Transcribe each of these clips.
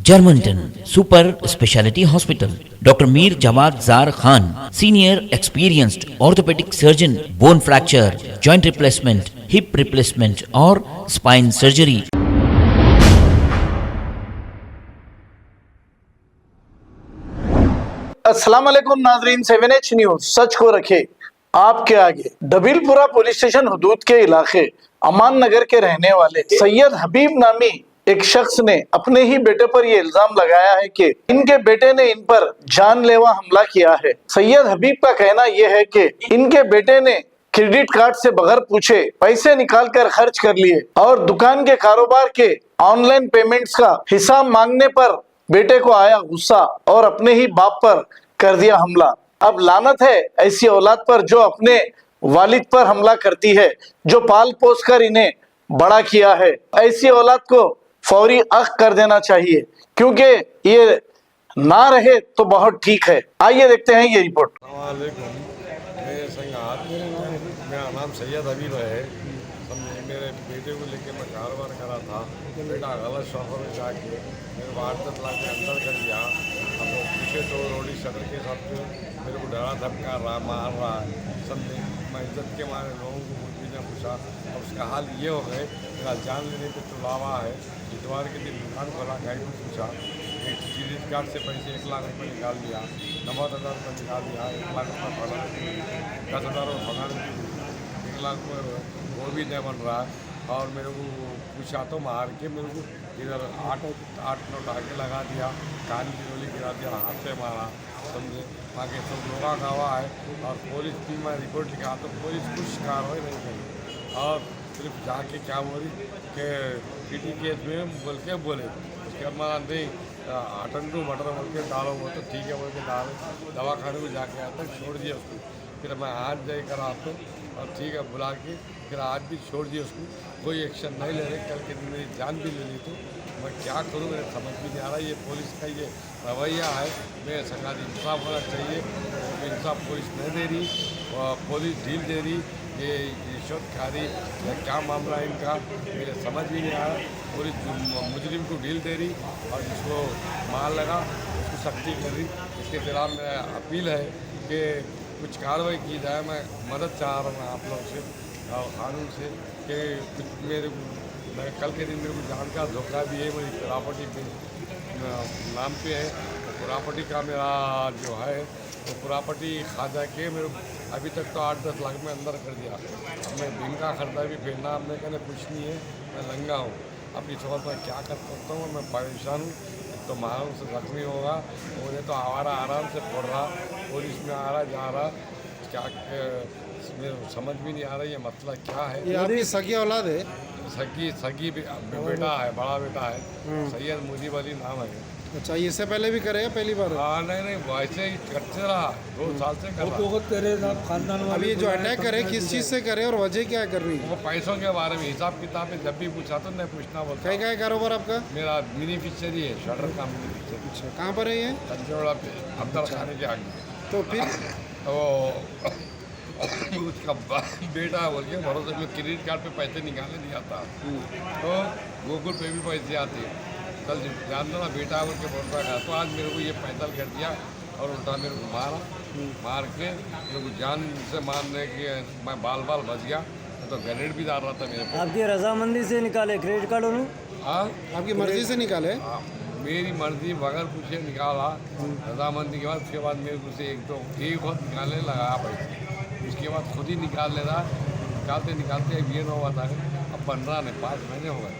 Germantown Super Speciality Hospital. Dr. Mir Jawad Zar Khan, senior experienced orthopedic surgeon, bone fracture, joint replacement, hip replacement or spine surgery. अस्सलाम वालेकुम नाजरीन, 7H news सच को रखे आपके आगे। डबीलपुरा police station हदूद के इलाके अमान नगर के रहने वाले सैयद हबीब नामी एक शख्स ने अपने ही बेटे पर यह इल्जाम लगाया है कि इनके बेटे ने इन पर जानलेवा हमला किया है। सैयद हबीब का कहना यह है कि इनके बेटे ने क्रेडिट कार्ड से बगैर पूछे पैसे निकाल कर खर्च कर लिए और दुकान के कारोबार के ऑनलाइन पेमेंट्स का हिसाब मांगने पर बेटे को आया गुस्सा और अपने ही बाप पर कर दिया हमला। अब लानत है ऐसी औलाद पर जो अपने वालिद पर हमला करती है, जो पाल पोस कर इन्हें बड़ा किया है। ऐसी औलाद को फौरी अख कर देना चाहिए, क्योंकि ये ना रहे तो बहुत ठीक है। आइए देखते हैं ये रिपोर्ट। मेरा नाम सैयद हबीब है। मेरे बेटे को लेके मैं कारोबार करा था। बेटा गलत शॉपर में जाके मेरे को 8-10 लाख के अंदर कर दिया। अब वो पीछे तो रोडी शटर के साथ मेरे को डरा धमका रहा, मार रहा है। समझे, मैं इज्जत के मारे लोगों को कुछ भी नहीं पूछा। और उसका हाल ये हो गए, मेरा जान लेने पर तुलावा है। इतवार के दिन दुकान खोला, गाड़ी को पूछा, एक क्रेडिट कार्ड से पैसे 1 लाख रुपये निकाल दिया, 90,000 रुपये निकाल दिया, 1 लाख रुपये फंसा, 10,000 रुपये फंसा, 1 लाख रुपये वो भी नहीं बन रहा। और मेरे को पूछा तो मार के मेरे को इधर 8 नोट आगे लगा दिया, कान की गोली गिरा दिया, हाथ से मारा। समझे, आगे सब लोगा गवा है। और पुलिस की मैं रिपोर्ट लिखा तो पुलिस कुछ कार्रवाई नहीं करी और सिर्फ जाके क्या बोली कि पीटी केस में बोले उसके बाद मारा नहीं, अटंडू मटर बोल के डालो, वो तो ठीक है बोल के डालो। दवाखाने में जाके आया तक छोड़ दिया उसको। फिर मैं आज जाए करा तो और ठीक है बुला के फिर आज भी छोड़ दिया उसको। कोई एक्शन नहीं ले रहे। कल के दिन मेरी जान भी ले ली तो मैं क्या करूँ, मेरे समझ भी नहीं आ रहा। ये पुलिस का ये रवैया है। मैं सरकार इंसाफ होना चाहिए, इंसाफ पुलिस नहीं दे रही और पुलिस ढील दे रही। ये रिश्वत खा रही या क्या मामला है इनका, मेरे समझ भी नहीं आ रहा। पुलिस मुजरिम को ढील दे रही और जिसको मार लगा उसको सख्ती कर रही। इसके खिलाफ मेरा अपील है कि कुछ कार्रवाई की जाए। मैं मदद चाह रहा हूँ आप लोग से और कानून से कि कुछ मेरे कल के दिन मेरे को जान का धोखा भी है। मेरी प्रॉपर्टी पे नाम पे है, तो प्रॉपर्टी का मेरा जो है तो प्रॉपर्टी खा जाके मेरे अभी तक तो 8-10 लाख में अंदर कर दिया। अब मैं दिन का खर्चा भी फेरना, अब मैं कहने कुछ नहीं है, मैं लंगा हूँ। अब इस वक्त मैं क्या कर सकता हूँ, मैं परेशान हूँ। तो मालूम से जख्मी होगा, उन्हें तो आवारा आराम से पड़ रहा, पुलिस में आ रहा जा रहा, क्या समझ भी नहीं आ रहा ये मसला क्या है। ये आपकी सगी औलाद है? सगी बेटा है, बड़ा बेटा है, सैयद मुजीब अली नाम है। अच्छा, इससे पहले भी करे या पहली बार? हाँ नहीं वैसे ही करते रहा, 2 साल से कर रहा। अभी जो अटैक करे किस चीज़ से करे और वजह क्या कर रही है? वो पैसों के बारे में हिसाब किताब में जब भी पूछा तो नहीं पूछना बोलता। क्या कारोबार आपका? मेरा बेनिफिशियरी है, शटर का बेनिफिशियरी। अच्छा, कहाँ पर है ये? तंजौड़ा पे अब्दुल खाने के आगे। तो फिर उसका बेटा बोल के भरोसे में क्रेडिट कार्ड पे पैसे निकालने दिया था, तो गूगल पे भी पैसे आते। कल जानता ना बेटा बोल के बोल रहा था, तो आज मेरे को ये पैदल कर दिया और उल्टा मेरे को मार के मेरे को जान से मारने के मैं बाल बच गया। तो ग्रेनेड भी डाल रहा था मेरे को। आपकी रजामंदी से निकाले क्रेडिट कार्ड उन्होंने? हाँ, आपकी मर्जी से निकाले? मेरी मर्जी बगैर पूछे निकाला रजामंदी के बाद। उसके बाद मेरे को से एक वक्त निकालने लगाया पैसे, उसके बाद खुद ही निकाल ले रहा। निकालते अब ये हुआ था, अब 15 नहीं 5 महीने हो गए।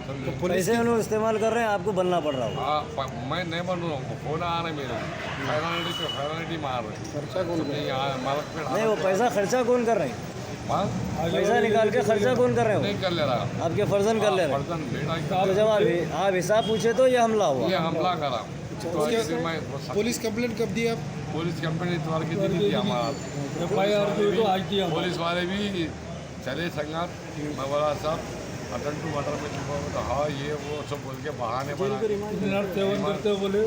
तो पैसे उन्होंने इस्तेमाल कर रहे हैं, आपको बनना पड़ रहा होगा। हाँ, मैं नहीं बन रहा हूँ, फोन आ रहे मेरे फैनालिटी मार रहे। खर्चा कौन कर रहा है? नहीं, वो पैसा खर्चा कौन कर रहे हैं? पैसा निकाल के खर्चा कौन कर रहे हो? नहीं कर ले रहा, आपके फर्जन कर ले रहे हैं। तो जब आप हिसाब पूछे तो ये हमला हुआ? ये हमला करा। पुलिस कंप्लेंट कब दी आप? पुलिस कंप्लेंट इतवार के दिन ही दिया हमारा। पुलिस वाले भी चले संगात मवला साहब अटंटू मटर में छुपा हुआ था। हाँ, ये वो सब बोल के बहाने बना बोले।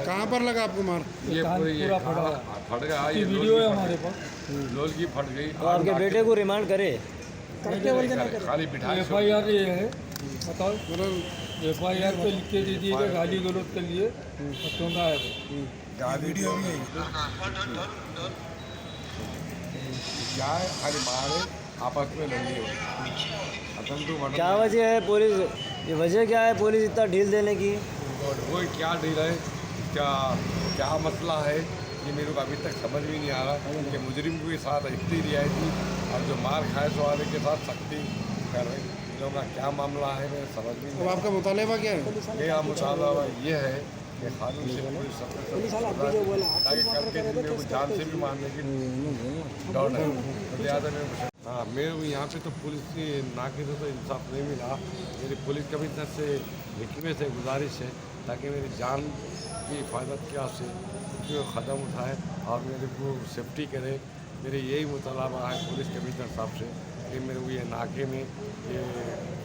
कहाँ पर लगा आपको मार? ये फट गया, ये वीडियो है हमारे पास, लोल की फट गई। तो आपके बेटे को रिमांड करे? खाली बिठाई FIR ये है, बताओ। FIR पे लिख के दे दिएगा गाली गलौज के लिए चौंधा है वो। गाली वीडियो भी क्या है, खाली मारे आपस में लड़े हो। क्या वजह है पुलिस, ये वजह क्या है पुलिस इतना ढील देने की? और वो क्या डील है, क्या क्या मसला है, ये मेरे को अभी तक समझ में नहीं आ रहा कि मुजरिम के साथ इतनी रियायती और जो मार खाए सो वाले के साथ सख्ती कर रहे हैं। इन लोगों का क्या मामला है मैं समझ में अब नहीं आपका मुतालबा क्या है? मेरा मुतालबा ये है कि कानून से पूरी सख्त ताकि कल के दिन में वो जान से भी मारने की दौड़ है। तो लिहाजा मैं हाँ मेरे को यहाँ पे तो पुलिस की नाके से तो इंसाफ नहीं मिला। मेरी पुलिस कमिश्नर से रिक्वेस्ट है, गुजारिश है ताकि मेरी जान की हिफाजत क्या से वो ख़दम उठाए और मेरे को सेफ्टी करे। मेरे यही मुतालबा है पुलिस कमिश्नर साहब से कि मेरे को ये नाके में ये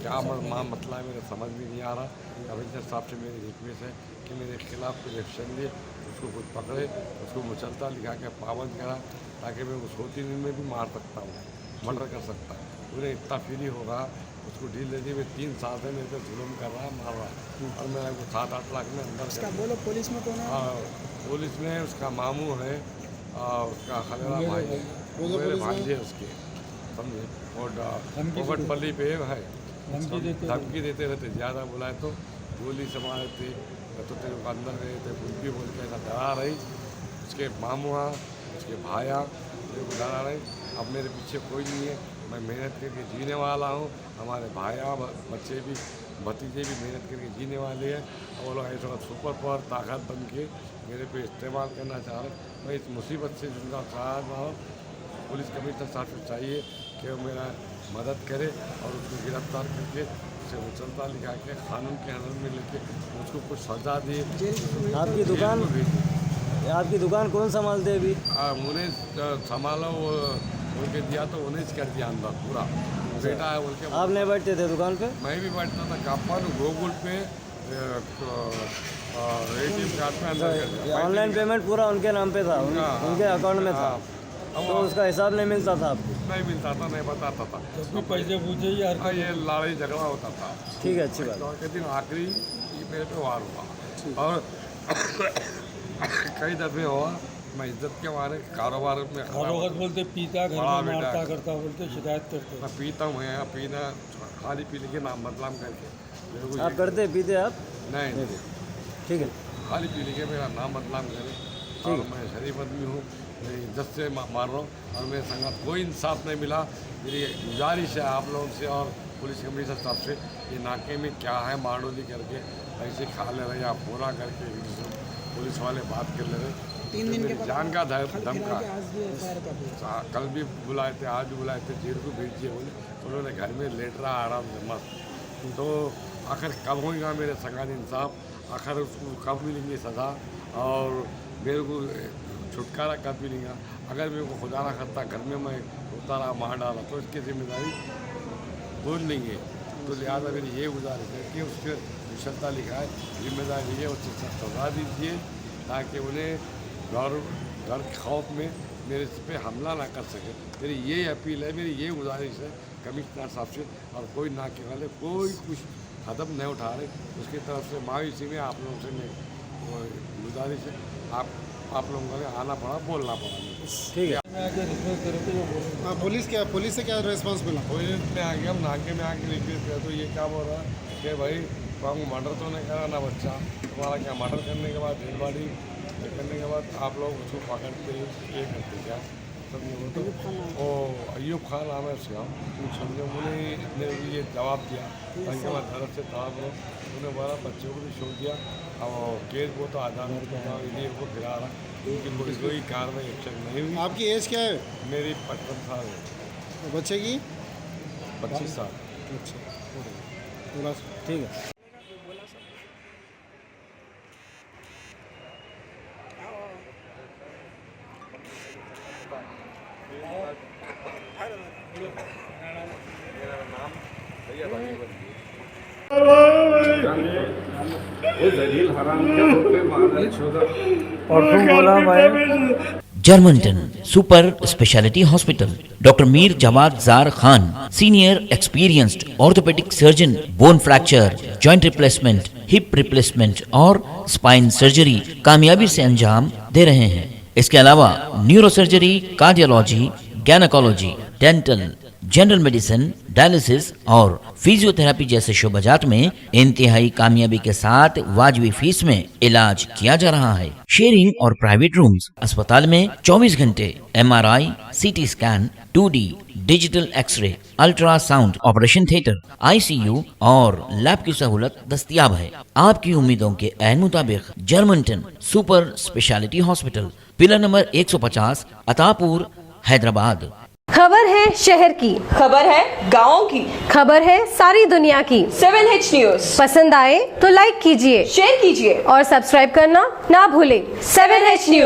क्या मसला है मेरे समझ में नहीं आ रहा। कमिश्नर साहब से मेरी रिक्वेस्ट है कि मेरे खिलाफ कुछ एक्शन ले, उसको कुछ पकड़े, उसको मुचलता लिखा के पाबंद करा ताकि मैं उस 2-3 दिन में भी मार सकता हूँ, मर्डर कर सकता हूँ। उन्हें इतना फ्री होगा, उसको डील दे दी। मैं 3 साल से मेरे से जुल्म कर रहा है, मार रहा है और मैं वो 7-8 लाख में अंदर बोलो पुलिस में कौन है? पुलिस में उसका मामू है, उसका खलेरा भाई है, मेरे भांजे उसके समझे। और पोपटपल्ली पे है, धमकी देते रहते, ज़्यादा बुलाए तो गोली से मारे थे, तो तेरे को अंदर गए थे कुछ भी बोल के ऐसा डरा रही। उसके मामुआ, उसके भाया मेरे को डरा रहे। अब मेरे पीछे कोई नहीं है, मैं मेहनत करके जीने वाला हूँ। हमारे भाया बच्चे भी, भतीजे भी मेहनत करके जीने वाले हैं और वो लोग ऐसा सुपर पावर ताकत बन के मेरे पे इस्तेमाल करना चाह रहे हैं। मैं इस मुसीबत से जिंदा चाह रहा हूँ। पुलिस कमिश्नर साहब से चाहिए कि वो मेरा मदद करे और उसको गिरफ्तार करके उसे मुचलता लिखा के कानून के अंदर में लेके उसको कुछ सजा दिए। आपकी दुकान, आपकी दुकान कौन संभालते हैं अभी? उन्हें संभालो वो उनके दिया तो उन्हें कर दिया अंदर पूरा बेटा है उनके। आप नहीं बैठते थे दुकान पे? मैं भी बैठता था कापन गूगल पे ATM कार्ड पे अंदर कर दिया। ऑनलाइन पेमेंट पूरा उनके नाम पे था, उनके अकाउंट में था, तो उसका हिसाब नहीं मिलता था आपको? नहीं मिलता था, नहीं बताता था। जब भी पैसे पूछे यार ये लड़ाई झगड़ा होता था। ठीक है, अच्छी बात। तो के दिन आखिरी ये मेरे पे वार हुआ और कई दफे हुआ। मैं इज्जत के मारे कारोबार में हरोगत बोलते पीता, घर बड़ा में बेटा मारता है। करता बोलते शिकायत करते। मैं पीता हूँ यहाँ पीना खाली पीने के नाम बदनाम करके मेरे को आप करते पीते आप? नहीं ठीक है, खाली पीने के मेरा नाम बदनाम करे और मैं शरीफ आदमी हूँ, मेरी इज्जत से मार रहा हूँ और मेरे संग कोई इंसाफ नहीं मिला। मेरी गुजारिश है आप लोगों से और पुलिस कमिश्नर साहब से, ये नाके में क्या है मारडोली करके ऐसे खा ले रहे या पूरा करके पुलिस वाले बात कर ले रहे। 3 दिन के जान का धमका कल भी बुलाए थे, आज भी बुलाए थे, जेल को भेज दिए बोले। उन्होंने घर में लेट रहा आराम से मस्त। तो आखिर कब होगा मेरे संगानी इंसाफ, आखिर उसको कब मिलेंगी सज़ा और मेरे को छुटकारा कब मिलेगा? अगर मेरे को खुदा ना करता घर में मैं उतारा मार डाला तो इसकी जिम्मेदारी बोल लेंगे। तो लिहाजा मेरी ये गुजारिश है कि उसके मुशद्दा लिखा है, जिम्मेदारी है उससे सजा दीजिए ताकि उन्हें घर के खौफ में मेरे पे हमला ना कर सके। मेरी ये अपील है, मेरी ये गुजारिश है कमिश्नर साहब से और कोई नाके वाले कोई कुछ कदम नहीं उठा रहे उसकी तरफ से मायूसी में आप लोगों से मैं गुजारिश है आप लोगों को आना पड़ा, बोलना पड़ा। ठीक है। मैं आके रिक्वेस्ट करे तो वो बोल हाँ, पुलिस से क्या रेस्पॉन्स मिला? पुलिस में आ गया, हम नाके में आके रिक्वेस्ट किया तो ये क्या बोल रहा है कि भाई हमको मर्डर तो नहीं करा ना बच्चा, तुम्हारा क्या मर्डर करने के बाद डेड बॉडी करने के बाद आप लोग उसको पकड़ते ये करते क्या समझे? वो तो अयूब खान नाम है उसका, समझो उन्हें ये जवाब दिया ताकि मैं तरफ से तमाम लोग उन्हें बोला बच्चों को भी छोड़ दिया और केस वो तो अदालत के वो फिरा रहा, उनकी कोई कार्रवाई एक्शन नहीं हुई। आपकी एज क्या है? मेरी 55 साल है। बच्चे की? 25 साल। अच्छा, ठीक है। परसों बोला भाई Germantown super speciality hospital, doctor Mir Jawad Jar Khan, senior experienced orthopaedic surgeon, bone fracture, joint replacement, hip replacement और स्पाइन सर्जरी कामयाबी से अंजाम दे रहे हैं। इसके अलावा neuro surgery, cardiology, gynaecology, dental, general medicine, dialysis और फिजियोथेरेपी जैसे शोबाजात में इंतहाई कामयाबी के साथ वाजबी फीस में इलाज किया जा रहा है। शेयरिंग और प्राइवेट रूम्स, अस्पताल में 24 घंटे MRI, CT scan, 2D digital x-ray, ultrasound, operation theatre, ICU और लैब की सहूलत दस्तयाब है। आपकी उम्मीदों के ऐन मुताबिक Germanten super speciality hospital, pillar number 150, Attapur, Hyderabad. खबर है शहर की, खबर है गाँव की, खबर है सारी दुनिया की। 7H न्यूज पसंद आए तो लाइक कीजिए, शेयर कीजिए और सब्सक्राइब करना ना भूलें। 7H news.